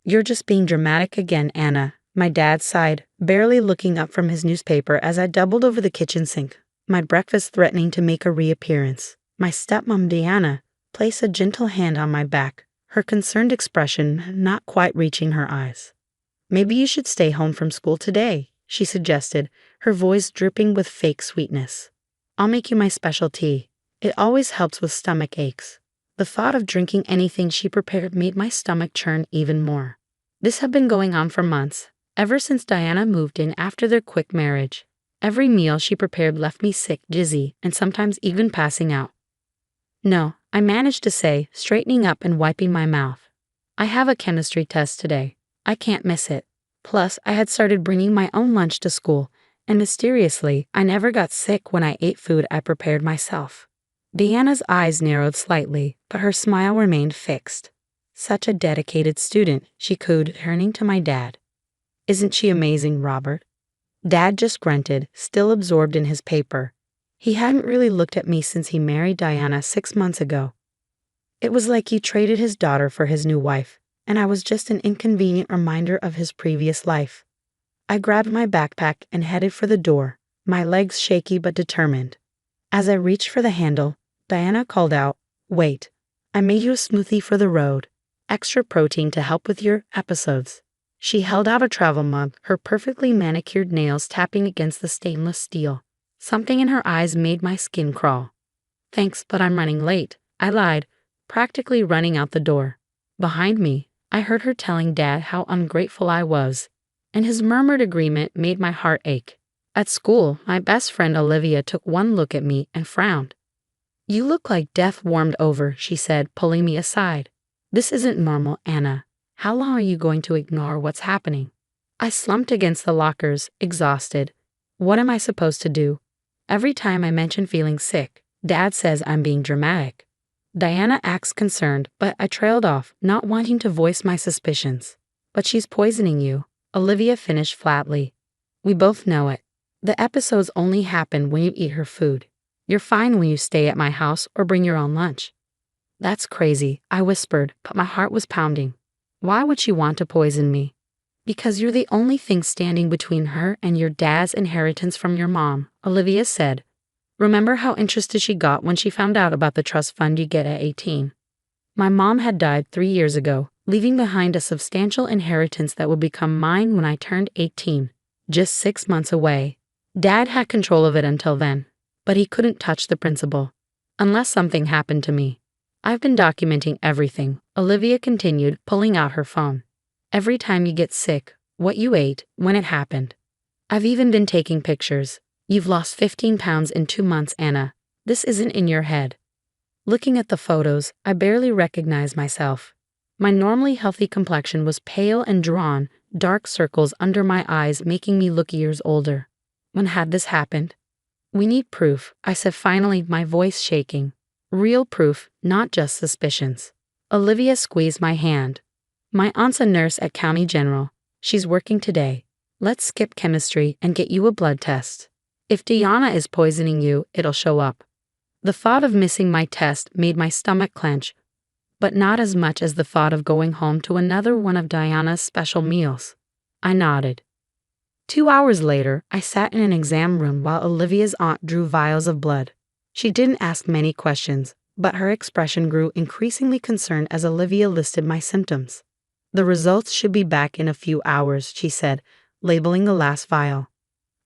You're just being dramatic again, Anna, my dad sighed, barely looking up from his newspaper as I doubled over the kitchen sink, my breakfast threatening to make a reappearance. My stepmom, Diana, placed a gentle hand on my back, her concerned expression not quite reaching her eyes. Maybe you should stay home from school today, she suggested, her voice dripping with fake sweetness. I'll make you my special tea. It always helps with stomach aches. The thought of drinking anything she prepared made my stomach churn even more. This had been going on for months, ever since Diana moved in after their quick marriage. Every meal she prepared left me sick, dizzy, and sometimes even passing out. No, I managed to say, straightening up and wiping my mouth. I have a chemistry test today. I can't miss it. Plus, I had started bringing my own lunch to school, and mysteriously, I never got sick when I ate food I prepared myself. Diana's eyes narrowed slightly, but her smile remained fixed. Such a dedicated student, she cooed, turning to my dad. Isn't she amazing, Robert? Dad just grunted, still absorbed in his paper. He hadn't really looked at me since he married Diana 6 months ago. It was like he traded his daughter for his new wife, and I was just an inconvenient reminder of his previous life. I grabbed my backpack and headed for the door, my legs shaky but determined. As I reached for the handle, Diana called out, "Wait, I made you a smoothie for the road. Extra protein to help with your episodes." She held out a travel mug, her perfectly manicured nails tapping against the stainless steel. Something in her eyes made my skin crawl. "Thanks, but I'm running late," I lied, practically running out the door. Behind me, I heard her telling Dad how ungrateful I was, and his murmured agreement made my heart ache. At school, my best friend Olivia took one look at me and frowned. "You look like death warmed over," she said, pulling me aside. "This isn't normal, Anna. How long are you going to ignore what's happening?" I slumped against the lockers, exhausted. What am I supposed to do? Every time I mention feeling sick, Dad says I'm being dramatic. Diana acts concerned, but I trailed off, not wanting to voice my suspicions. "But she's poisoning you," Olivia finished flatly. "We both know it. The episodes only happen when you eat her food. You're fine when you stay at my house or bring your own lunch." "That's crazy," I whispered, but my heart was pounding. Why would she want to poison me? "Because you're the only thing standing between her and your dad's inheritance from your mom," Olivia said. "Remember how interested she got when she found out about the trust fund you get at 18? My mom had died 3 years ago, leaving behind a substantial inheritance that would become mine when I turned 18, just 6 months away. Dad had control of it until then, but he couldn't touch the principal, unless something happened to me. I've been documenting everything," Olivia continued, pulling out her phone. "Every time you get sick, what you ate, when it happened. I've even been taking pictures. You've lost 15 pounds in 2 months, Anna. This isn't in your head." Looking at the photos, I barely recognized myself. My normally healthy complexion was pale and drawn, dark circles under my eyes making me look years older. When had this happened? "We need proof," I said finally, my voice shaking. "Real proof, not just suspicions." Olivia squeezed my hand. "My aunt's a nurse at County General. She's working today. Let's skip chemistry and get you a blood test. If Diana is poisoning you, it'll show up." The thought of missing my test made my stomach clench, but not as much as the thought of going home to another one of Diana's special meals. I nodded. 2 hours later, I sat in an exam room while Olivia's aunt drew vials of blood. She didn't ask many questions, but her expression grew increasingly concerned as Olivia listed my symptoms. "The results should be back in a few hours," she said, labeling the last vial.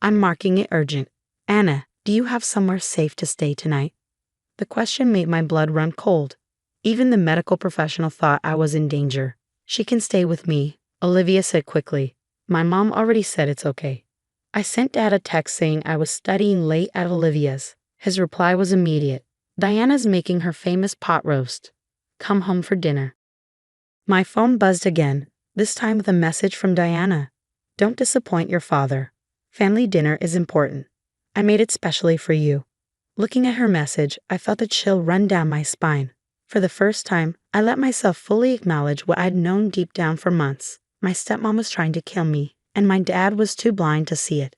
"I'm marking it urgent. Anna, do you have somewhere safe to stay tonight?" The question made my blood run cold. Even the medical professional thought I was in danger. "She can stay with me," Olivia said quickly. "My mom already said it's okay." I sent Dad a text saying I was studying late at Olivia's. His reply was immediate. "Diana's making her famous pot roast. Come home for dinner." My phone buzzed again, this time with a message from Diana. "Don't disappoint your father. Family dinner is important. I made it specially for you." Looking at her message, I felt a chill run down my spine. For the first time, I let myself fully acknowledge what I'd known deep down for months. My stepmom was trying to kill me, and my dad was too blind to see it.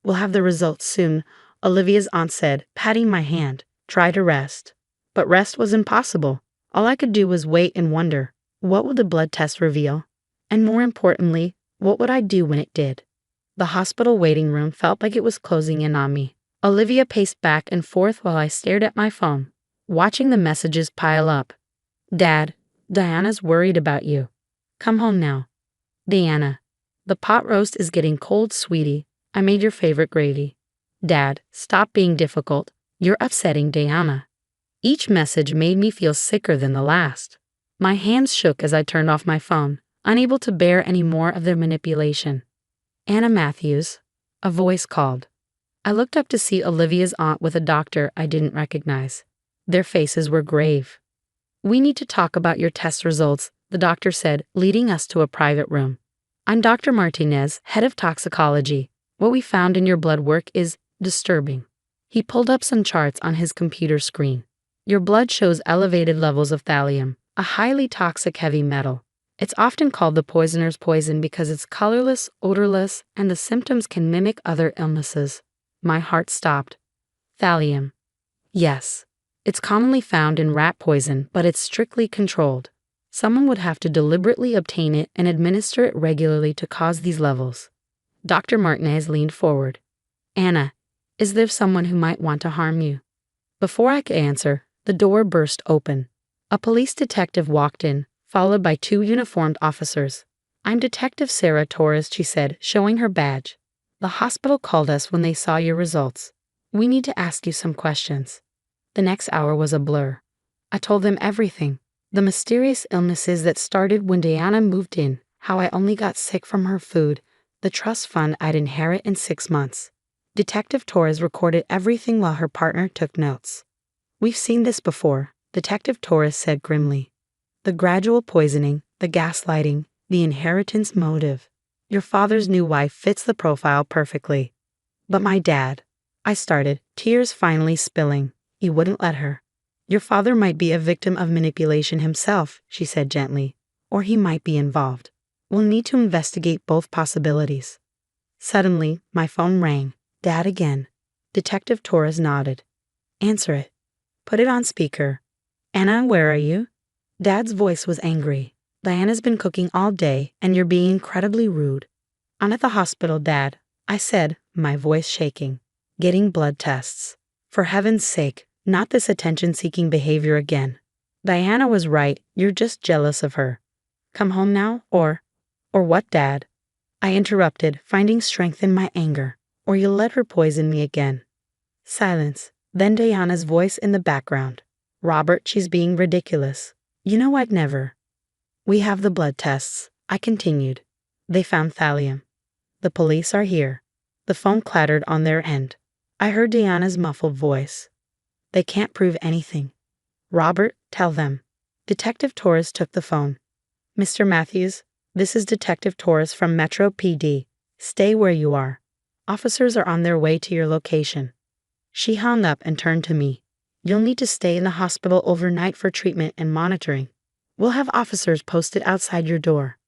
"We'll have the results soon," Olivia's aunt said, patting my hand. "Try to rest." But rest was impossible. All I could do was wait and wonder. What would the blood test reveal? And more importantly, what would I do when it did? The hospital waiting room felt like it was closing in on me. Olivia paced back and forth while I stared at my phone, watching the messages pile up. Dad, Diana's worried about you. Come home now. Diana, the pot roast is getting cold, sweetie. I made your favorite gravy. Dad, stop being difficult. You're upsetting Diana. Each message made me feel sicker than the last. My hands shook as I turned off my phone, unable to bear any more of their manipulation. Anna Matthews, a voice called. I looked up to see Olivia's aunt with a doctor I didn't recognize. Their faces were grave. We need to talk about your test results, the doctor said, leading us to a private room. I'm Dr. Martinez, head of toxicology. What we found in your blood work is disturbing. He pulled up some charts on his computer screen. Your blood shows elevated levels of thallium, a highly toxic heavy metal. It's often called the poisoner's poison because it's colorless, odorless, and the symptoms can mimic other illnesses. My heart stopped. Thallium. Yes. It's commonly found in rat poison, but it's strictly controlled. Someone would have to deliberately obtain it and administer it regularly to cause these levels. Dr. Martinez leaned forward. Anna, is there someone who might want to harm you? Before I could answer, the door burst open. A police detective walked in, followed by 2 uniformed officers. I'm Detective Sarah Torres, she said, showing her badge. The hospital called us when they saw your results. We need to ask you some questions. The next hour was a blur. I told them everything. The mysterious illnesses that started when Diana moved in, how I only got sick from her food, the trust fund I'd inherit in 6 months. Detective Torres recorded everything while her partner took notes. We've seen this before, Detective Torres said grimly. The gradual poisoning, the gaslighting, the inheritance motive. Your father's new wife fits the profile perfectly. But my dad, I started, tears finally spilling. He wouldn't let her. Your father might be a victim of manipulation himself, she said gently, or he might be involved. We'll need to investigate both possibilities. Suddenly, my phone rang. Dad again. Detective Torres nodded. Answer it. Put it on speaker. Anna, where are you? Dad's voice was angry. Diana's been cooking all day, and you're being incredibly rude. I'm at the hospital, Dad, I said, my voice shaking. Getting blood tests. For heaven's sake, not this attention-seeking behavior again. Diana was right, you're just jealous of her. Come home now, or what, Dad? I interrupted, finding strength in my anger. Or you'll let her poison me again. Silence. Then Diana's voice in the background. Robert, she's being ridiculous. You know I'd never. We have the blood tests, I continued. They found thallium. The police are here. The phone clattered on their end. I heard Diana's muffled voice. They can't prove anything. Robert, tell them. Detective Torres took the phone. Mr. Matthews, this is Detective Torres from Metro PD. Stay where you are. Officers are on their way to your location. She hung up and turned to me. You'll need to stay in the hospital overnight for treatment and monitoring. We'll have officers posted outside your door.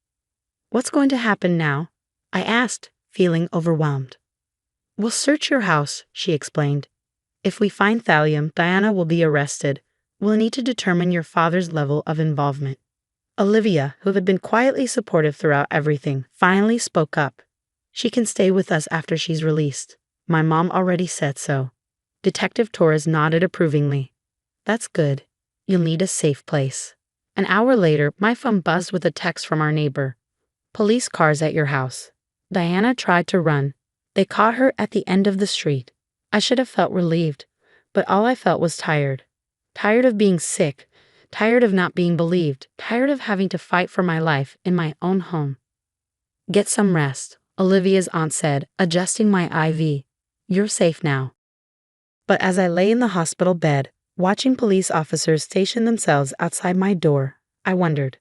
What's going to happen now? I asked, feeling overwhelmed. We'll search your house, she explained. If we find thallium, Diana will be arrested. We'll need to determine your father's level of involvement. Olivia, who had been quietly supportive throughout everything, finally spoke up. She can stay with us after she's released. My mom already said so. Detective Torres nodded approvingly. That's good. You'll need a safe place. An hour later, my phone buzzed with a text from our neighbor. Police cars at your house. Diana tried to run. They caught her at the end of the street. I should have felt relieved, but all I felt was tired. Tired of being sick, tired of not being believed, tired of having to fight for my life in my own home. Get some rest, Olivia's aunt said, adjusting my IV. You're safe now. But as I lay in the hospital bed, watching police officers station themselves outside my door, I wondered,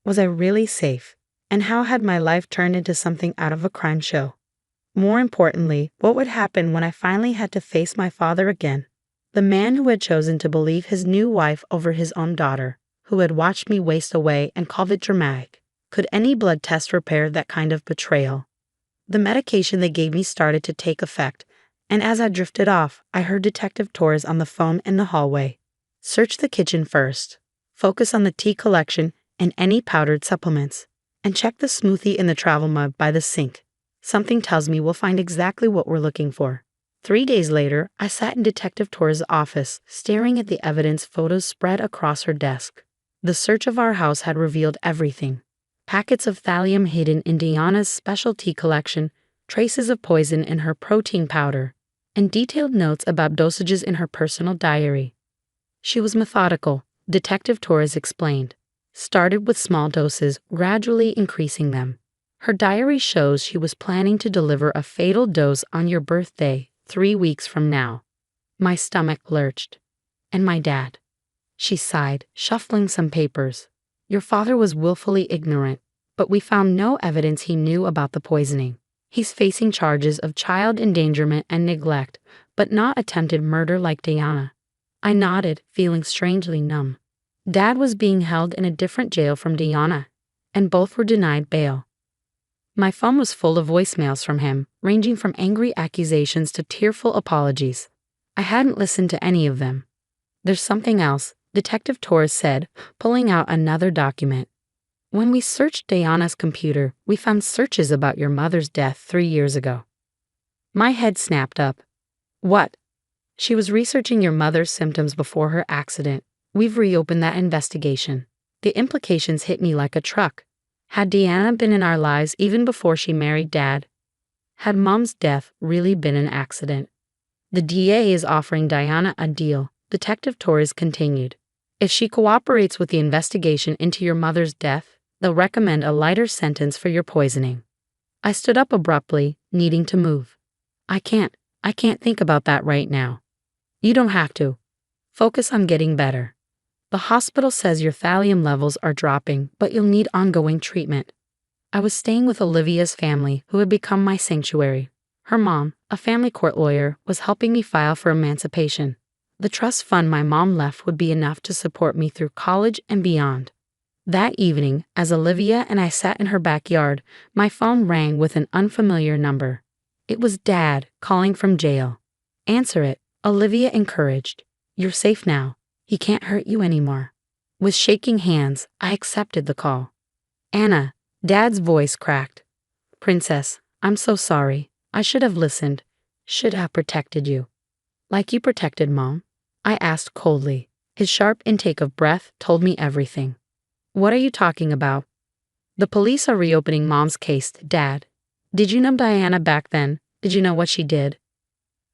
was I really safe? And how had my life turned into something out of a crime show? More importantly, what would happen when I finally had to face my father again? The man who had chosen to believe his new wife over his own daughter, who had watched me waste away and called it dramatic. Could any blood test repair that kind of betrayal? The medication they gave me started to take effect, and as I drifted off, I heard Detective Torres on the phone in the hallway. Search the kitchen first. Focus on the tea collection and any powdered supplements. And check the smoothie in the travel mug by the sink. Something tells me we'll find exactly what we're looking for. 3 days later, I sat in Detective Torres' office, staring at the evidence photos spread across her desk. The search of our house had revealed everything. Packets of thallium hidden in Diana's specialty collection, traces of poison in her protein powder, and detailed notes about dosages in her personal diary. She was methodical, Detective Torres explained. Started with small doses, gradually increasing them. Her diary shows she was planning to deliver a fatal dose on your birthday, 3 weeks from now. My stomach lurched. And my dad. She sighed, shuffling some papers. Your father was willfully ignorant, but we found no evidence he knew about the poisoning. He's facing charges of child endangerment and neglect, but not attempted murder like Diana. I nodded, feeling strangely numb. Dad was being held in a different jail from Diana, and both were denied bail. My phone was full of voicemails from him, ranging from angry accusations to tearful apologies. I hadn't listened to any of them. There's something else, Detective Torres said, pulling out another document. When we searched Diana's computer, we found searches about your mother's death 3 years ago. My head snapped up. What? She was researching your mother's symptoms before her accident. We've reopened that investigation. The implications hit me like a truck. Had Diana been in our lives even before she married Dad? Had Mom's death really been an accident? The DA is offering Diana a deal, Detective Torres continued. If she cooperates with the investigation into your mother's death, they'll recommend a lighter sentence for your poisoning. I stood up abruptly, needing to move. I can't think about that right now. You don't have to. Focus on getting better. The hospital says your thallium levels are dropping, but you'll need ongoing treatment. I was staying with Olivia's family, who had become my sanctuary. Her mom, a family court lawyer, was helping me file for emancipation. The trust fund my mom left would be enough to support me through college and beyond. That evening, as Olivia and I sat in her backyard, my phone rang with an unfamiliar number. It was Dad, calling from jail. Answer it, Olivia encouraged. You're safe now. He can't hurt you anymore. With shaking hands, I accepted the call. Anna, Dad's voice cracked. Princess, I'm so sorry. I should have listened. Should have protected you. Like you protected Mom? I asked coldly. His sharp intake of breath told me everything. What are you talking about? The police are reopening Mom's case, Dad. Did you know Diana back then? Did you know what she did?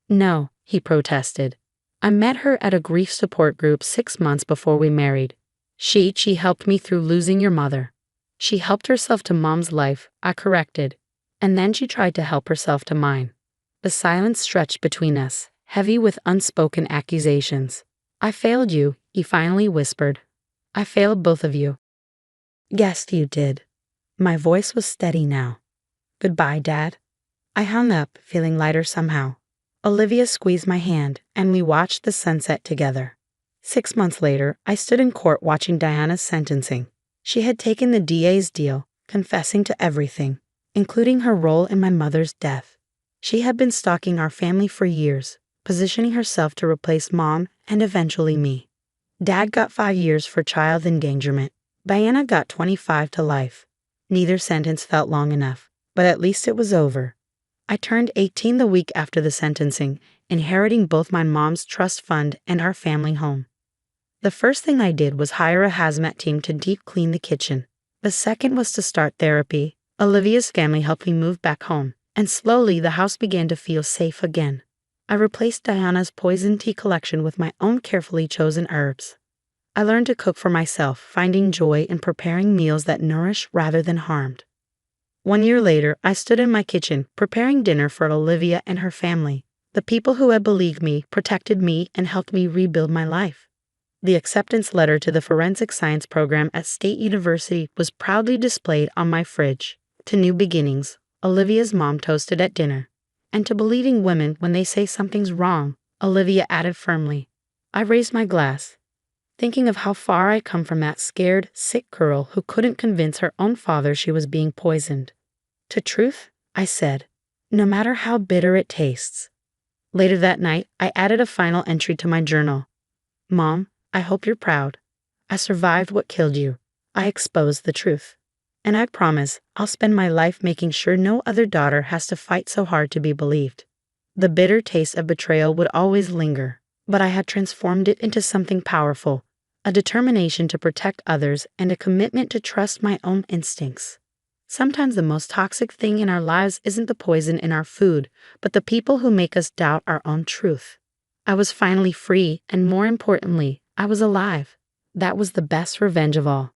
No, he protested. I met her at a grief support group 6 months before we married. She helped me through losing your mother. She helped herself to Mom's life, I corrected. And then she tried to help herself to mine. The silence stretched between us, heavy with unspoken accusations. I failed you, he finally whispered. I failed both of you. Yes, you did. My voice was steady now. Goodbye, Dad. I hung up, feeling lighter somehow. Olivia squeezed my hand, and we watched the sunset together. 6 months later, I stood in court watching Diana's sentencing. She had taken the DA's deal, confessing to everything, including her role in my mother's death. She had been stalking our family for years, positioning herself to replace Mom and eventually me. Dad got 5 years for child endangerment. Diana got 25 to life. Neither sentence felt long enough, but at least it was over. I turned 18 the week after the sentencing, inheriting both my mom's trust fund and our family home. The first thing I did was hire a hazmat team to deep clean the kitchen. The second was to start therapy. Olivia's family helped me move back home, and slowly the house began to feel safe again. I replaced Diana's poison tea collection with my own carefully chosen herbs. I learned to cook for myself, finding joy in preparing meals that nourish rather than harmed. 1 year later, I stood in my kitchen, preparing dinner for Olivia and her family. The people who had believed me, protected me, and helped me rebuild my life. The acceptance letter to the forensic science program at State University was proudly displayed on my fridge. To new beginnings, Olivia's mom toasted at dinner. And to believing women when they say something's wrong, Olivia added firmly. I raised my glass, thinking of how far I come from that scared, sick girl who couldn't convince her own father she was being poisoned. To truth, I said, no matter how bitter it tastes. Later that night, I added a final entry to my journal. Mom, I hope you're proud. I survived what killed you. I exposed the truth. And I promise I'll spend my life making sure no other daughter has to fight so hard to be believed. The bitter taste of betrayal would always linger, but I had transformed it into something powerful, a determination to protect others and a commitment to trust my own instincts. Sometimes the most toxic thing in our lives isn't the poison in our food, but the people who make us doubt our own truth. I was finally free, and more importantly, I was alive. That was the best revenge of all.